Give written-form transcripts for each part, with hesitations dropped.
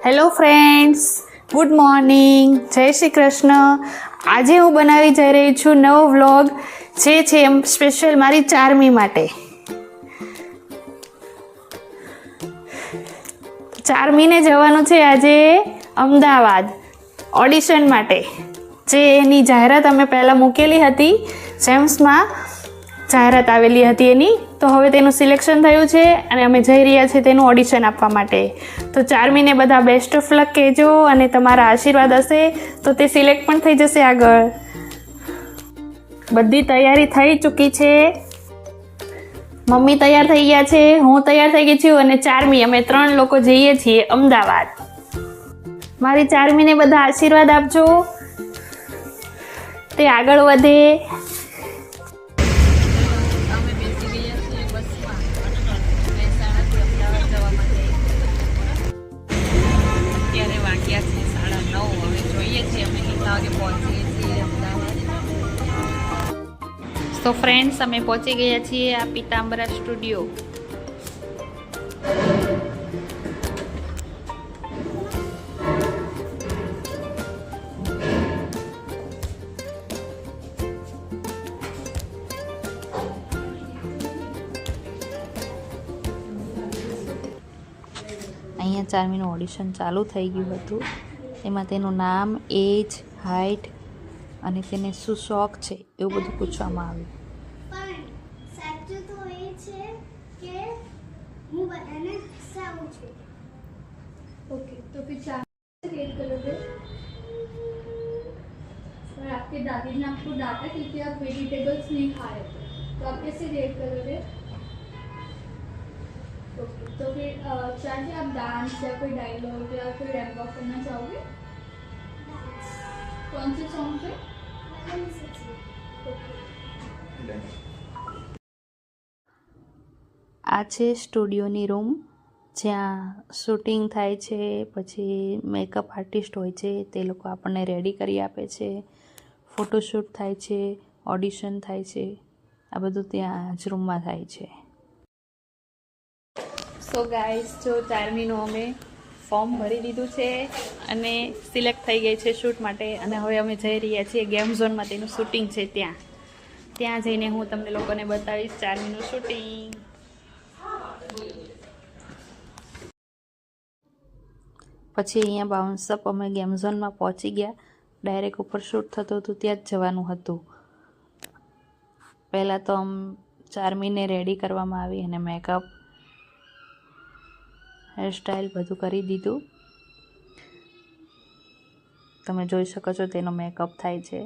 Hello friends, good morning, જય શ્રી કૃષ્ણ. આજે હું બનાવી જઈ રહી છું નવો વ્લોગ, જે છે સ્પેશિયલ મારી ચારમી માટે. ચારમીને જવાનું છે આજે અમદાવાદ ઓડિશન માટે, જે એની જાહેરાત અમે પહેલાં મૂકેલી હતી. જેમ્સમાં જાહેરાત આવેલી હતી એની, તો હવે તેનું સિલેક્શન થયું છે અને અમે જઈ રહ્યા છીએ તેનું ઓડિશન આપવા માટે. તો ચારમીને બધા બેસ્ટ ઓફ લક કહેજો અને તમારા આશીર્વાદ હશે તો તે સિલેક્ટ પણ થઈ જશે આગળ. બધી તૈયારી થઈ ચૂકી છે. મમ્મી તૈયાર થઈ ગયા છે, હું તૈયાર થઈ ગઈ છું અને ચારમી, અમે 3 લોકો જઈએ છીએ અમદાવાદ. મારી ચારમીને બધા આશીર્વાદ આપજો, તે આગળ વધે. તો ફ્રેન્ડ્સ, અમે પહોંચી ગયા છીએ આ પીતાંબરા સ્ટુડિયો. અહીંયા ચારમીનું ઓડિશન ચાલુ થઈ ગયું હતું. એમાં તેનું નામ, એજ, હાઇટ અને તેને શું શોખ છે એવું બધું પૂછવામાં આવ્યું. પણ સાચું તો એ છે કે હું બધાને હસાવું છું. ओके, तो फिर चार रेट करोगे और आपके दादी ने आपको डांटा क्योंकि आप वेजिटेबल्स नहीं खा रहे थे, तो आप कैसे रेट करोगे? ओके, तो फिर चाहे आप डांस या कोई डायलॉग या कोई रैप वॉक करना चाहोगे? कौन से सॉन्ग पे? આ છે સ્ટુડિયોની રૂમ, જ્યાં શૂટિંગ થાય છે. પછી મેકઅપ આર્ટિસ્ટ હોય છે, તે લોકો આપણને રેડી કરી આપે છે. ફોટોશૂટ થાય છે, ઓડિશન થાય છે, આ બધું ત્યાં જ રૂમમાં થાય છે. સો ગાઈસ, જો ચારમીનું અમે ફોર્મ ભરી દીધું છે અને સિલેક્ટ થઈ ગઈ છે શૂટ માટે. અને હવે અમે જઈ રહ્યા છીએ ગેમ ઝોનમાં, તેનું શૂટિંગ છે ત્યાં જઈને હું તમને લોકોને બતાવીશ ચારમીનું શૂટિંગ. પછી અહીંયા બાઉન્સઅપ અમે ગેમ ઝોનમાં પહોંચી ગયા. ડાયરેક્ટ ઉપર શૂટ થતું હતું ત્યાં જ જવાનું હતું. પહેલાં તો ચારમીને રેડી કરવામાં આવી અને મેકઅપ, હેરસ્ટાઈલ બધું કરી દીધું. તમે જોઈ શકો છો તેનો મેકઅપ થાય છે.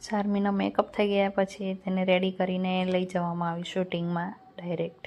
ચારમીનો મેકઅપ થઈ ગયા પછી તેને રેડી કરીને લઈ જવામાં આવી શૂટિંગમાં ડાયરેક્ટ.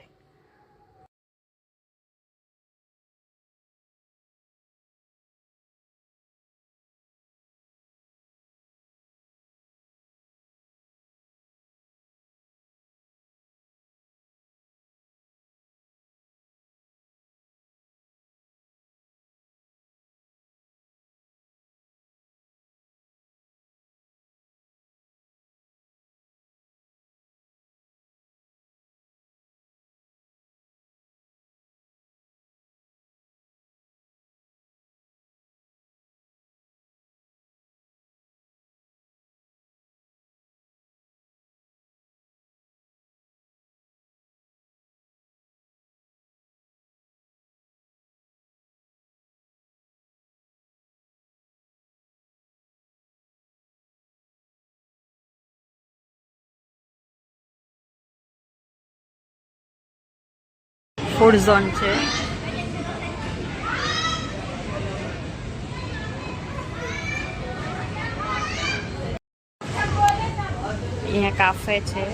ફૂડ ઝોન છે. અહીંયા કાફે છે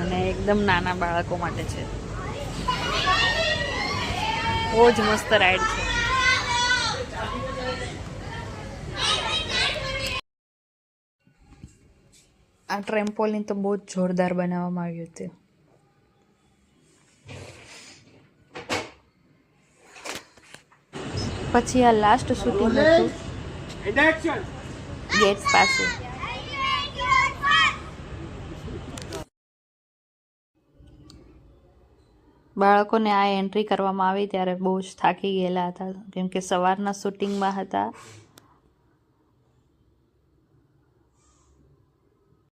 અને એકદમ નાના બાળકો માટે છે. બહુ જ મસ્ત રાઈડ છે. આ ટ્રેમ્પોલિન તો બહુ જ જોરદાર બનાવવામાં આવ્યું હતું. પછી આ લાસ્ટ શૂટિંગ હતું ગેટ પાસે. બાળકોને આ એન્ટ્રી કરવામાં આવી ત્યારે બહુ જ થાકી ગયેલા હતા કેમ કે સવારના શૂટિંગમાં હતા